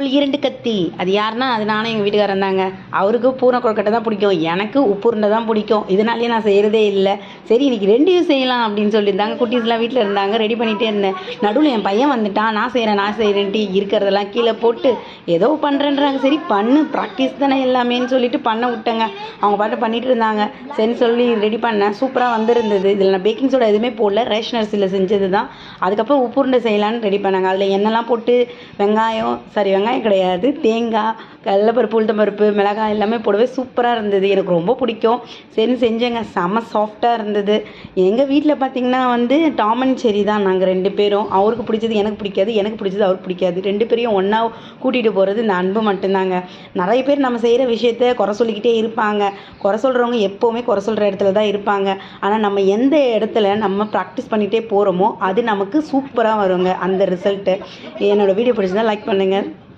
2 கத்தி. அது யாருன்னா, அது நானும் எங்க வீட்டுக்காரரும் தாங்க. அவருக்கு பூரண கொழுக்கட்டை தான் பிடிக்கும். எனக்கு உப்பு உருண்டை தான் பிடிக்கும். இதனாலேயே நான் செய்கிறதே இல்ல. சரி இன்னைக்கு 2யும் செய்யலாம் அப்படின்னு சொல்லியிருந்தாங்க. குட்டீஸ்லாம் வீட்ல இருந்தாங்க. ரெடி பண்ணிட்டே இருந்தேன். நடுவுல என் பையன் வந்துட்டான். நான் செய்கிறேன்ட்டு இருக்கிறதெல்லாம் கீழ போட்டு ஏதோ பண்ணுறேன்றாங்க. சரி பண்ணு ப்ராக்டிஸ் தானே எல்லாமேன்னு சொல்லிட்டு பண்ண விட்டேங்க. அவங்க பாட்டு பண்ணிட்டு இருந்தாங்க. சரின்னு சொல்லி ரெடி பண்ணேன். சூப்பரா வந்திருந்தது. இதில் நான் பேக்கிங் சோடா எதுவுமே போடல. ரேஷன் அரிசியில் செஞ்சது தான். அதுக்கப்புறம் உப்பு உருண்டை செய்யலான்னு ரெடி பண்ணாங்க. அதில் எண்ணெய்லாம் போட்டு வெங்காயம் கிடையாது, தேங்காய், கடலைப்பருப்பு, உளுத்தம்பருப்பு, மிளகாய் எல்லாமே போடவே சூப்பராக இருந்தது. எனக்கு ரொம்ப பிடிக்கும். சரி செஞ்சேங்க. செம சாஃப்டாக இருந்தது. எங்கள் வீட்டில் பார்த்தீங்கன்னா டாம் அண்ட் செர்ரி தான் நாங்கள் 2 பேரும். அவருக்கு பிடிச்சது எனக்கு பிடிக்காது, எனக்கு பிடிச்சது அவருக்கு பிடிக்காது. 2 பேரையும் ஒன்றா கூட்டிகிட்டு போகிறது இந்த அன்பு மட்டும்தாங்க. நிறைய பேர் நம்ம செய்கிற விஷயத்த குறை சொல்லிக்கிட்டே இருப்பாங்க. குறை சொல்கிறவங்க எப்போவுமே குறை சொல்கிற இடத்துல தான் இருப்பாங்க. ஆனால் நம்ம எந்த இடத்துல நம்ம ப்ராக்டிஸ் பண்ணிகிட்டே போகிறோமோ அது நமக்கு சூப்பராக வருங்க அந்த ரிசல்ட்டு. என்னோடய வீடியோ பிடிச்சிருந்தா லைக் பண்ணுங்கள்.